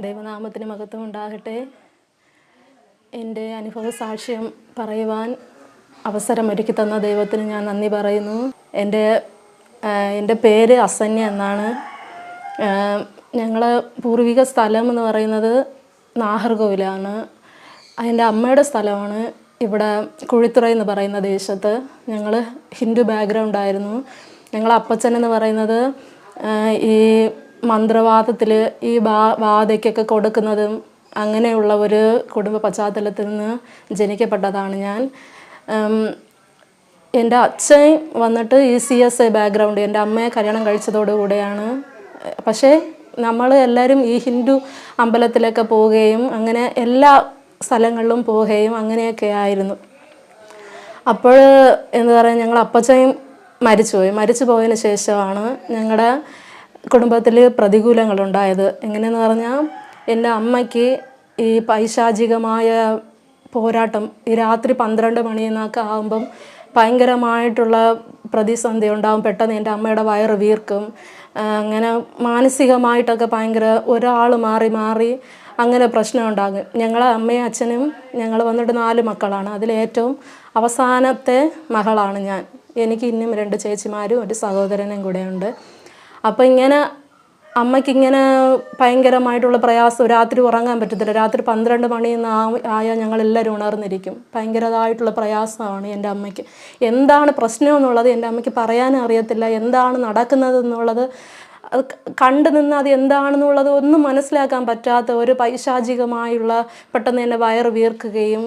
ദൈവനാമത്തിന് മഹത്വം ഉണ്ടാകട്ടെ. എൻ്റെ അനുഭവ സാക്ഷ്യം പറയുവാൻ അവസരമൊരുക്കി തന്ന ദൈവത്തിന് ഞാൻ നന്ദി പറയുന്നു. എൻ്റെ പേര് അസന്യ എന്നാണ്. ഞങ്ങൾ പൂർവിക സ്ഥലം എന്ന് പറയുന്നത് നാഗർകോവിലാണ്. എൻ്റെ അമ്മയുടെ സ്ഥലമാണ് ഇവിടെ കുഴിത്തുറ എന്ന് പറയുന്ന ദേശത്ത്. ഞങ്ങൾ ഹിന്ദു ബാക്ക്ഗ്രൗണ്ടായിരുന്നു. ഞങ്ങൾ അപ്പച്ചനെന്ന് പറയുന്നത് ഈ മന്ത്രവാദത്തിൽ ഈ ബാധയ്ക്കൊക്കെ കൊടുക്കുന്നതും അങ്ങനെയുള്ള ഒരു കുടുംബ പശ്ചാത്തലത്തിൽ നിന്ന് ജനിക്കപ്പെട്ടതാണ് ഞാൻ. എൻ്റെ അച്ഛൻ വന്നിട്ട് ഈ CSI ബാക്ക്ഗ്രൗണ്ട്. എൻ്റെ അമ്മയെ കല്യാണം കഴിച്ചതോടുകൂടെയാണ്. പക്ഷേ നമ്മൾ എല്ലാവരും ഈ ഹിന്ദു അമ്പലത്തിലൊക്കെ പോവുകയും അങ്ങനെ എല്ലാ സ്ഥലങ്ങളിലും പോവുകയും അങ്ങനെയൊക്കെ ആയിരുന്നു. അപ്പോൾ എന്താ പറയുക, ഞങ്ങൾ അപ്പച്ചൻ മരിച്ചു പോയതിന് ശേഷമാണ് ഞങ്ങളുടെ കുടുംബത്തിൽ പ്രതികൂലങ്ങളുണ്ടായത്. എങ്ങനെയെന്ന് പറഞ്ഞാൽ എൻ്റെ അമ്മയ്ക്ക് ഈ പൈശാചികമായ പോരാട്ടം ഈ രാത്രി 12 മണിയെന്നൊക്കെ ആകുമ്പം ഭയങ്കരമായിട്ടുള്ള പ്രതിസന്ധി ഉണ്ടാകും. പെട്ടെന്ന് എൻ്റെ അമ്മയുടെ വയറ് വീർക്കും. അങ്ങനെ മാനസികമായിട്ടൊക്കെ ഭയങ്കര ഒരാൾ മാറി അങ്ങനെ പ്രശ്നം ഉണ്ടാകും. ഞങ്ങളെ അമ്മയും അച്ഛനും ഞങ്ങൾ വന്നിട്ട് 4 മക്കളാണ്. അതിലേറ്റവും അവസാനത്തെ മകളാണ് ഞാൻ. എനിക്ക് ഇന്നും 2 ചേച്ചിമാരും ഒരു സഹോദരനും കൂടെ ഉണ്ട്. അപ്പോൾ ഇങ്ങനെ അമ്മയ്ക്കിങ്ങനെ ഭയങ്കരമായിട്ടുള്ള പ്രയാസം. രാത്രി ഉറങ്ങാൻ പറ്റത്തില്ല. രാത്രി 12 മണിയെന്ന് ആയാൽ ഞങ്ങളെല്ലാവരും ഉണർന്നിരിക്കും. ഭയങ്കരമായിട്ടുള്ള പ്രയാസമാണ് എൻ്റെ അമ്മയ്ക്ക്. എന്താണ് പ്രശ്നം എന്നുള്ളത് എൻ്റെ അമ്മയ്ക്ക് പറയാനും അറിയത്തില്ല. എന്താണ് നടക്കുന്നത് എന്നുള്ളത് അത് കണ്ടു നിന്ന് അത് എന്താണെന്നുള്ളത് ഒന്നും മനസ്സിലാക്കാൻ പറ്റാത്ത ഒരു പൈശാചികമായുള്ള പെട്ടെന്ന് എൻ്റെ വയറ് വീർക്കുകയും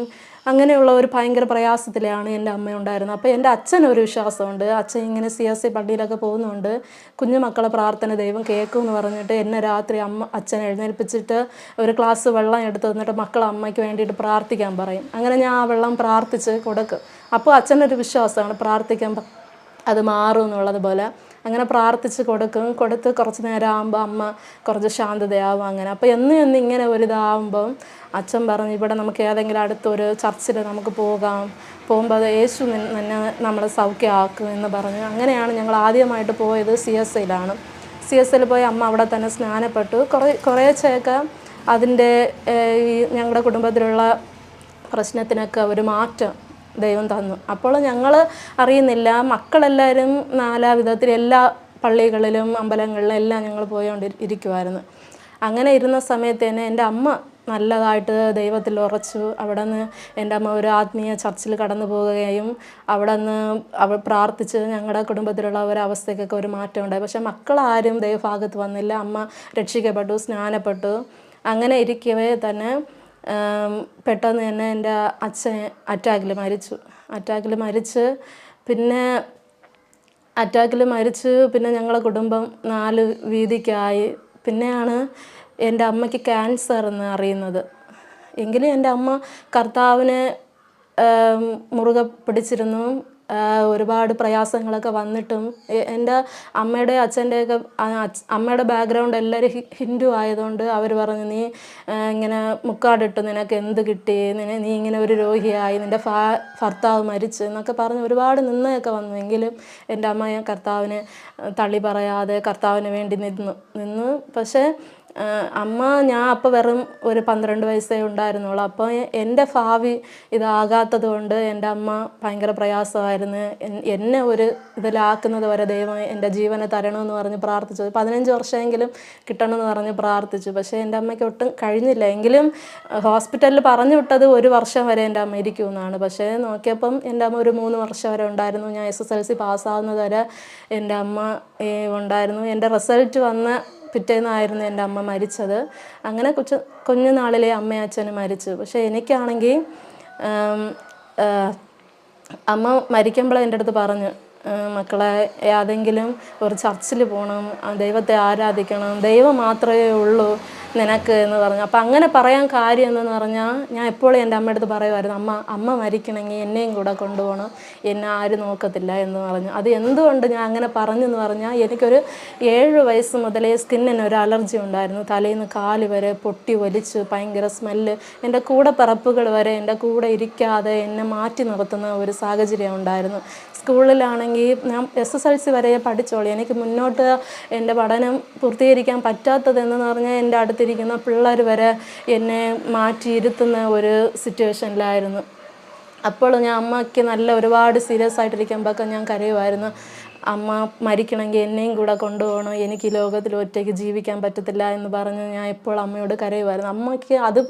അങ്ങനെയുള്ള ഒരു ഭയങ്കര പ്രയാസത്തിലാണ് എൻ്റെ അമ്മ ഉണ്ടായിരുന്നത്. അപ്പോൾ എൻ്റെ അച്ഛനൊരു വിശ്വാസമുണ്ട്. അച്ഛൻ ഇങ്ങനെ CSI പള്ളിയിലൊക്കെ പോകുന്നുണ്ട്. കുഞ്ഞുമക്കളെ പ്രാർത്ഥന ദൈവം കേൾക്കും എന്ന് പറഞ്ഞിട്ട് എന്നെ രാത്രി അച്ഛൻ എഴുന്നേൽപ്പിച്ചിട്ട് ഒരു ഗ്ലാസ് വെള്ളം എടുത്ത് തന്നിട്ട് മക്കൾ അമ്മയ്ക്ക് വേണ്ടിയിട്ട് പ്രാർത്ഥിക്കാൻ പറയും. അങ്ങനെ ഞാൻ ആ വെള്ളം പ്രാർത്ഥിച്ച് കൊടുക്കും. അപ്പോൾ അച്ഛനൊരു വിശ്വാസമാണ് പ്രാർത്ഥിക്കാൻ അത് മാറും എന്നുള്ളത് പോലെ. അങ്ങനെ പ്രാർത്ഥിച്ച് കൊടുത്ത് കുറച്ച് നേരം ആകുമ്പോൾ അമ്മ കുറച്ച് ശാന്തതയാവും. അങ്ങനെ അപ്പോൾ എന്നും ഇങ്ങനെ ഒരിതാവുമ്പം അച്ഛൻ പറഞ്ഞു, ഇവിടെ നമുക്ക് ഏതെങ്കിലും അടുത്തൊരു ചർച്ചിൽ നമുക്ക് പോകുമ്പോൾ അത് യേശു തന്നെ നമ്മളെ സൗഖ്യമാക്കും എന്ന് പറഞ്ഞു. അങ്ങനെയാണ് ഞങ്ങൾ ആദ്യമായിട്ട് പോയത്. CSIയിലാണ്. CSIയിൽ പോയി അമ്മ അവിടെ തന്നെ സ്നാനപ്പെട്ടു. കുറേശ്ശെയൊക്കെ അതിൻ്റെ ഈ ഞങ്ങളുടെ കുടുംബത്തിലുള്ള പ്രശ്നത്തിനൊക്കെ ഒരു മാറ്റം ദൈവം തന്നു. അപ്പോൾ ഞങ്ങൾ അറിയുന്നില്ല. മക്കളെല്ലാവരും നാനാവിധത്തിൽ എല്ലാ പള്ളികളിലും അമ്പലങ്ങളിലും എല്ലാം ഞങ്ങൾ പോയിക്കൊണ്ടിരിക്കുമായിരുന്നു. അങ്ങനെ ഇരുന്ന സമയത്ത് തന്നെ എൻ്റെ അമ്മ നല്ലതായിട്ട് ദൈവത്തിൽ ഉറച്ചു. അവിടെ നിന്ന് എൻ്റെ അമ്മ ഒരു ആത്മീയ ചർച്ചിൽ കടന്നു പോവുകയും അവിടെ നിന്ന് അവൾ പ്രാർത്ഥിച്ച് ഞങ്ങളുടെ കുടുംബത്തിലുള്ള ഒരവസ്ഥയ്ക്കൊക്കെ ഒരു മാറ്റം ഉണ്ടായി. പക്ഷേ മക്കളാരും ദൈവഭാഗത്ത് വന്നില്ല. അമ്മ രക്ഷിക്കപ്പെട്ടു, സ്നാനപ്പെട്ടു. അങ്ങനെ ഇരിക്കവേ തന്നെ പെട്ടെന്ന് തന്നെ എൻ്റെ അച്ഛൻ അറ്റാക്കിൽ മരിച്ച് പിന്നെ ഞങ്ങളുടെ കുടുംബം 4 വീതിക്കായി. പിന്നെയാണ് എൻ്റെ അമ്മയ്ക്ക് ക്യാൻസർ എന്ന് അറിയുന്നത്. എങ്കിലും എൻ്റെ അമ്മ കർത്താവിനെ മുറുകെ പിടിച്ചിരുന്നു. ഒരുപാട് പ്രയാസങ്ങളൊക്കെ വന്നിട്ടും എൻ്റെ അമ്മയുടെ അച്ഛൻ്റെയൊക്കെ അമ്മയുടെ ബാക്ക്ഗ്രൗണ്ട് എല്ലാവരും ഹിന്ദു ആയതുകൊണ്ട് അവർ പറഞ്ഞു, നീ ഇങ്ങനെ മുക്കാടിട്ട് നിനക്ക് എന്ത് കിട്ടി, നീ ഇങ്ങനെ ഒരു രോഗിയായി, നിൻ്റെ ഭർത്താവ് മരിച്ചു എന്നൊക്കെ പറഞ്ഞ് ഒരുപാട് നിന്നയൊക്കെ വന്നുവെങ്കിലും എൻ്റെ അമ്മ കർത്താവിനെ തള്ളി പറയാതെ കർത്താവിന് വേണ്ടി നിന്നു. പക്ഷേ ഞാൻ അപ്പോൾ വെറും ഒരു 12 വയസ്സേ ഉണ്ടായിരുന്നുള്ളൂ. അപ്പോൾ എൻ്റെ ഭാവി ഇതാകാത്തത് കൊണ്ട് എൻ്റെ അമ്മ ഭയങ്കര പ്രയാസമായിരുന്നു. എന്നെ ഒരു ഇതിലാക്കുന്നത് വരെ ദൈവം എൻ്റെ ജീവനെ തരണമെന്ന് പറഞ്ഞ് പ്രാർത്ഥിച്ചു. 15 വർഷമെങ്കിലും കിട്ടണമെന്ന് പറഞ്ഞ് പ്രാർത്ഥിച്ചു. പക്ഷേ എൻ്റെ അമ്മയ്ക്ക് ഒട്ടും കഴിഞ്ഞില്ല. എങ്കിലും ഹോസ്പിറ്റലിൽ പറഞ്ഞു വിട്ടത് 1 വർഷം വരെ എൻ്റെ അമ്മ ഇരിക്കുമെന്നാണ്. പക്ഷേ നോക്കിയപ്പം എൻ്റെ അമ്മ ഒരു 3 വർഷം വരെ ഉണ്ടായിരുന്നു. ഞാൻ SSLC പാസ്സാകുന്നത് വരെ എൻ്റെ അമ്മ ഉണ്ടായിരുന്നു. എൻ്റെ റിസൾട്ട് വന്ന പിറ്റേന്നായിരുന്നു എൻ്റെ അമ്മ മരിച്ചത്. അങ്ങനെ കുഞ്ഞുനാളിലെ അമ്മയും അച്ഛനും മരിച്ചു. പക്ഷേ എനിക്കാണെങ്കിൽ അമ്മ മരിക്കുമ്പോൾ എൻ്റെ അടുത്ത് പറഞ്ഞു, മക്കളെ ഏതെങ്കിലും ഒരു ചർച്ചിൽ പോകണം, ദൈവത്തെ ആരാധിക്കണം, ദൈവം മാത്രമേ ഉള്ളൂ നിനക്ക് എന്ന് പറഞ്ഞു. അപ്പം അങ്ങനെ പറയാൻ കാര്യം എന്തെന്ന് പറഞ്ഞാൽ ഞാൻ എപ്പോഴും എൻ്റെ അമ്മയുടെ അടുത്ത് പറയുമായിരുന്നു, അമ്മ മരിക്കണമെങ്കിൽ എന്നെയും കൂടെ കൊണ്ടുപോകണം, എന്നെ ആരും നോക്കത്തില്ല എന്ന് പറഞ്ഞു. അത് എന്തുകൊണ്ട് ഞാൻ അങ്ങനെ പറഞ്ഞെന്ന് പറഞ്ഞാൽ എനിക്കൊരു 7 വയസ്സ് മുതലേ സ്കിന്നിന് ഒരു അലർജി ഉണ്ടായിരുന്നു. തലയിൽ നിന്ന് കാല് വരെ പൊട്ടി ഒലിച്ച് ഭയങ്കര സ്മെല്ല്. എൻ്റെ കൂടെ പിറപ്പുകൾ വരെ എൻ്റെ കൂടെ ഇരിക്കാതെ എന്നെ മാറ്റി നിർത്തുന്ന ഒരു സാഹചര്യം ഉണ്ടായിരുന്നു. സ്കൂളിലാണെങ്കിൽ ഞാൻ SSLC വരെ പഠിച്ചോളൂ. എനിക്ക് മുന്നോട്ട് എൻ്റെ പഠനം പൂർത്തീകരിക്കാൻ പറ്റാത്തതെന്ന് പറഞ്ഞാൽ എൻ്റെ അടുത്തിരിക്കുന്ന പിള്ളേർ വരെ എന്നെ മാറ്റിയിരുത്തുന്ന ഒരു സിറ്റുവേഷനിലായിരുന്നു. അപ്പോൾ ഞാൻ അമ്മയ്ക്ക് നല്ല ഒരുപാട് സീരിയസ് ആയിട്ടിരിക്കുമ്പോഴൊക്കെ ഞാൻ കരയുമായിരുന്നു. അമ്മ മരിക്കണമെങ്കിൽ എന്നെയും കൂടെ കൊണ്ടുപോകണം, എനിക്ക് ഈ ലോകത്തിൽ ഒറ്റയ്ക്ക് ജീവിക്കാൻ പറ്റത്തില്ല എന്ന് പറഞ്ഞ് ഞാൻ എപ്പോൾ അമ്മയോട് കരയുമായിരുന്നു. അമ്മയ്ക്ക് അത്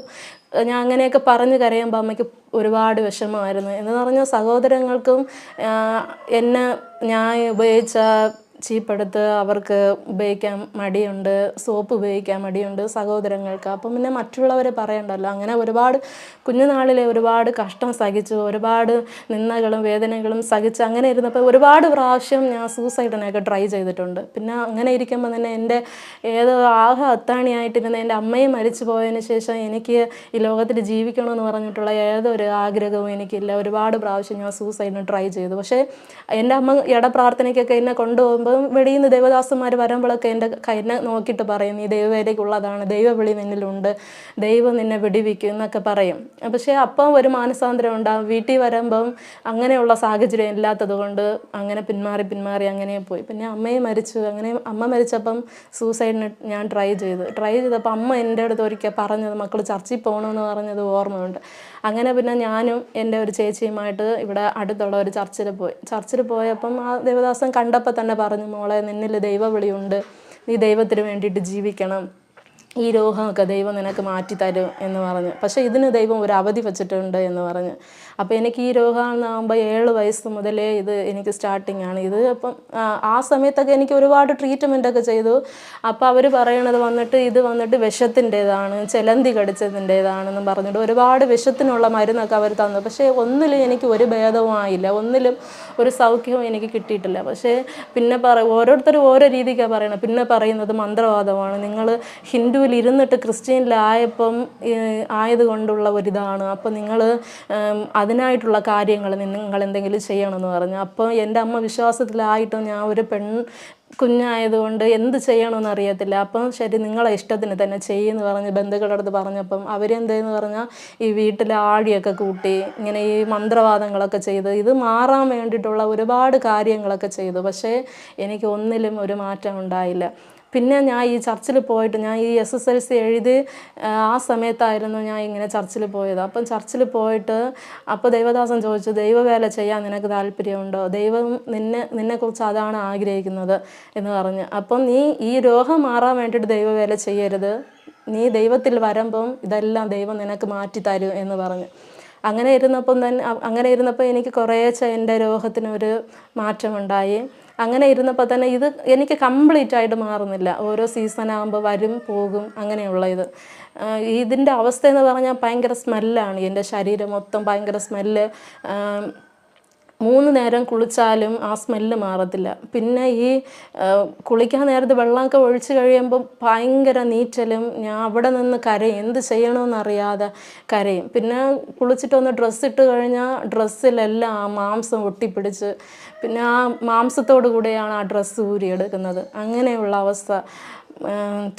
ഞാൻ അങ്ങനെയൊക്കെ പറഞ്ഞ് കരയുമ്പോൾ അമ്മയ്ക്ക് ഒരുപാട് വിഷമമായിരുന്നു. എന്ന് പറഞ്ഞാൽ സഹോദരങ്ങൾക്കും എന്നെ ഞാൻ ഉപയോഗിച്ച ചീപ്പെടുത്ത് അവർക്ക് ഉപയോഗിക്കാൻ മടിയുണ്ട്, സോപ്പ് ഉപയോഗിക്കാൻ മടിയുണ്ട് സഹോദരങ്ങൾക്ക്. അപ്പം പിന്നെ മറ്റുള്ളവരെ പറയണ്ടല്ലോ. അങ്ങനെ ഒരുപാട് കുഞ്ഞുനാളിലെ ഒരുപാട് കഷ്ടം സഹിച്ചു, ഒരുപാട് നിന്ദകളും വേദനകളും സഹിച്ച് അങ്ങനെ ഇരുന്നപ്പോൾ ഒരുപാട് പ്രാവശ്യം ഞാൻ സൂസൈഡിനൊക്കെ ട്രൈ ചെയ്തിട്ടുണ്ട്. പിന്നെ അങ്ങനെ ഇരിക്കുമ്പോൾ തന്നെ എൻ്റെ ഏതോ അത്താണിയായിട്ടിരുന്ന എൻ്റെ അമ്മയും മരിച്ചു പോയതിന് ശേഷം എനിക്ക് ഈ ലോകത്തിൽ ജീവിക്കണമെന്ന് പറഞ്ഞിട്ടുള്ള ഏതൊരു ആഗ്രഹവും എനിക്കില്ല. ഒരുപാട് പ്രാവശ്യം ഞാൻ സൂസൈഡിന് ട്രൈ ചെയ്തു. പക്ഷേ എൻ്റെ അമ്മ പ്രാർത്ഥനയ്ക്കൊക്കെ എന്നെ കൊണ്ടുപോകുമ്പോൾ വെളിയിൽ നിന്ന് ദേവദാസന്മാർ വരുമ്പോഴൊക്കെ എന്നെ നോക്കിയിട്ട് പറയും, നീ ദൈവവേലയ്ക്കുള്ളതാണ്, ദൈവവിളി നിന്നിലുണ്ട്, ദൈവം നിന്നെ വിടിവിക്കും എന്നൊക്കെ പറയും. പക്ഷേ അപ്പം ഒരു മാനസാന്തരം ഉണ്ടാകും. വീട്ടിൽ വരുമ്പം അങ്ങനെയുള്ള സാഹചര്യം ഇല്ലാത്തത് കൊണ്ട് അങ്ങനെ പിന്മാറി അങ്ങനെ പോയി. പിന്നെ അമ്മയും മരിച്ചു. അങ്ങനെ അമ്മ മരിച്ചപ്പം സൂസൈഡിന് ഞാൻ ട്രൈ ചെയ്തപ്പോൾ അമ്മ എൻ്റെ അടുത്ത് ഒരിക്കൽ പറഞ്ഞത്, മക്കൾ ചർച്ചിൽ പോകണമെന്ന് പറഞ്ഞത് ഓർമ്മയുണ്ട്. അങ്ങനെ പിന്നെ ഞാനും എൻ്റെ ഒരു ചേച്ചിയുമായിട്ട് ഇവിടെ അടുത്തുള്ള ഒരു ചർച്ചിൽ പോയപ്പം ആ ദേവദാസൻ കണ്ടപ്പോൾ തന്നെ പറഞ്ഞു, മോളെ നിന്നിൽ ദൈവവിളിയുണ്ട്, നീ ദൈവത്തിന് വേണ്ടിയിട്ട് ജീവിക്കണം, ഈ രോഗമൊക്കെ ദൈവം നിനക്ക് മാറ്റിത്തരും എന്ന് പറഞ്ഞു. പക്ഷേ ഇതിന് ദൈവം ഒരു അവധി വച്ചിട്ടുണ്ട് എന്ന് പറഞ്ഞു. അപ്പോൾ എനിക്ക് ഈ രോഗമാകുമ്പോൾ 7 വയസ്സ് മുതലേ ഇത് എനിക്ക് സ്റ്റാർട്ടിങ് ആണ്. ഇത് അപ്പം ആ സമയത്തൊക്കെ എനിക്ക് ഒരുപാട് ട്രീറ്റ്മെൻറ്റൊക്കെ ചെയ്തു. അപ്പോൾ അവർ പറയണത് ഇത് വന്നിട്ട് വിഷത്തിൻ്റേതാണ്, ചിലന്തി കടിച്ചതിൻ്റേതാണെന്നും പറഞ്ഞിട്ട് ഒരുപാട് വിഷത്തിനുള്ള മരുന്നൊക്കെ അവർ തന്നു. പക്ഷേ ഒന്നിലും എനിക്ക് ഒരു ഭേദവും ആയില്ല, ഒന്നിലും ഒരു സൗഖ്യവും എനിക്ക് കിട്ടിയിട്ടില്ല. പക്ഷേ പിന്നെ ഓരോരുത്തരും ഓരോ രീതിക്കാണ് പറയണത്. പിന്നെ പറയുന്നത് മന്ത്രവാദമാണ്, നിങ്ങൾ ഹിന്ദുവിൽ ഇരുന്നിട്ട് ക്രിസ്ത്യനിലായപ്പം ആയതുകൊണ്ടുള്ള ഒരിതാണ്, അപ്പോൾ നിങ്ങൾ അതിനായിട്ടുള്ള കാര്യങ്ങൾ നിങ്ങൾ എന്തെങ്കിലും ചെയ്യണമെന്ന് പറഞ്ഞു. അപ്പോൾ എൻ്റെ അമ്മ വിശ്വാസത്തിലായിട്ടും ഞാൻ ഒരു കുഞ്ഞായതുകൊണ്ട് എന്ത് ചെയ്യണമെന്ന് അറിയത്തില്ല. അപ്പം ശരി, നിങ്ങളെ ഇഷ്ടത്തിന് തന്നെ ചെയ്യുമെന്ന് പറഞ്ഞ് ബന്ധുക്കളുടെ അടുത്ത് പറഞ്ഞപ്പം അവരെന്തെന്ന് പറഞ്ഞാൽ ഈ വീട്ടിലെ ആഴിയൊക്കെ കൂട്ടി ഇങ്ങനെ ഈ മന്ത്രവാദങ്ങളൊക്കെ ചെയ്ത് ഇത് മാറാൻ വേണ്ടിയിട്ടുള്ള ഒരുപാട് കാര്യങ്ങളൊക്കെ ചെയ്തു. പക്ഷേ എനിക്ക് ഒന്നിലും ഒരു മാറ്റം ഉണ്ടായില്ല. പിന്നെ ഞാൻ ഈ ചർച്ചിൽ പോയിട്ട് ഞാൻ ഈ SSLC എഴുതി ആ സമയത്തായിരുന്നു ഞാൻ ഇങ്ങനെ ചർച്ചിൽ പോയത്. അപ്പം ചർച്ചിൽ പോയിട്ട് അപ്പോൾ ദൈവദാസൻ ചോദിച്ചു, ദൈവവേല ചെയ്യാൻ നിനക്ക് താല്പര്യമുണ്ടോ, ദൈവം നിന്നെക്കുറിച്ച് അതാണ് ആഗ്രഹിക്കുന്നത് എന്ന് പറഞ്ഞു. അപ്പം നീ ഈ രോഗം മാറാൻ വേണ്ടിയിട്ട് ദൈവവേല ചെയ്യരുത്, നീ ദൈവത്തിൽ വരുമ്പം ഇതെല്ലാം ദൈവം നിനക്ക് മാറ്റി തരും എന്ന് പറഞ്ഞു. അങ്ങനെ ഇരുന്നപ്പോൾ എനിക്ക് കുറേശ്ശെ എൻ്റെ രോഗത്തിനൊരു മാറ്റമുണ്ടായി. അങ്ങനെ ഇരുന്നപ്പോൾ തന്നെ ഇത് എനിക്ക് കംപ്ലീറ്റ് ആയിട്ട് മാറുന്നില്ല. ഓരോ സീസണാകുമ്പോൾ വരും പോകും അങ്ങനെയുള്ള ഇതിൻ്റെ അവസ്ഥ എന്ന് പറഞ്ഞാൽ ഭയങ്കര സ്മെല്ലാണ്. എൻ്റെ ശരീരം മൊത്തം ഭയങ്കര സ്മെല്ല്. 3 നേരം കുളിച്ചാലും ആ സ്മെല്ല് മാറത്തില്ല. പിന്നെ ഈ കുളിക്കാൻ നേരത്ത് വെള്ളമൊക്കെ ഒഴിച്ച് കഴിയുമ്പോൾ ഭയങ്കര നീറ്റലും, ഞാൻ അവിടെ നിന്ന് കരയും, എന്ത് ചെയ്യണമെന്നറിയാതെ കരയും. പിന്നെ കുളിച്ചിട്ടൊന്ന് ഡ്രസ്സിട്ട് കഴിഞ്ഞാൽ ഡ്രസ്സിലെല്ലാം ആ മാംസം ഒട്ടിപ്പിടിച്ച് പിന്നെ ആ മാംസത്തോടു കൂടെയാണ് ആ ഡ്രസ്സ് ഊരിയെടുക്കുന്നത്. അങ്ങനെയുള്ള അവസ്ഥ.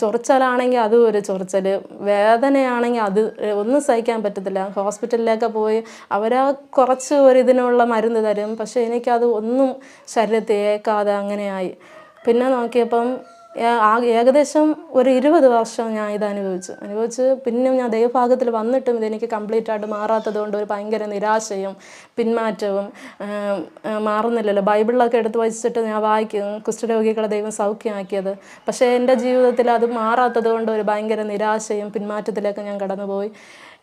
ചൊറിച്ചലാണെങ്കിൽ അതും ഒരു ചൊറിച്ചൽ, വേദനയാണെങ്കിൽ അത് ഒന്നും സഹിക്കാൻ പറ്റത്തില്ല. ഹോസ്പിറ്റലിലൊക്കെ പോയി അവർ കുറച്ച് ഇതിനുള്ള മരുന്ന് തരും, പക്ഷേ എനിക്കത് ഒന്നും ശരീരത്തിൽ ഏൽക്കാതെ അങ്ങനെയായി. പിന്നെ നോക്കിയപ്പം ഏകദേശം ഒരു 20 വർഷം ഞാൻ ഇത് അനുഭവിച്ച് പിന്നെ ഞാൻ ദൈവഭാഗത്തിൽ വന്നിട്ടും ഇതെനിക്ക് കംപ്ലീറ്റ് ആയിട്ട് മാറാത്തത് കൊണ്ട് ഒരു ഭയങ്കര നിരാശയും പിന്മാറ്റവും. മാറുന്നില്ലല്ലോ, ബൈബിളിലൊക്കെ എടുത്ത് വച്ചിട്ട് ഞാൻ വായിക്കും കുഷ്ഠരോഗികളെ ദൈവം സൗഖ്യമാക്കിയത്. പക്ഷേ എൻ്റെ ജീവിതത്തിൽ അത് മാറാത്തത് കൊണ്ട് ഒരു ഭയങ്കര നിരാശയും പിന്മാറ്റത്തിലൊക്കെ ഞാൻ കടന്നുപോയി.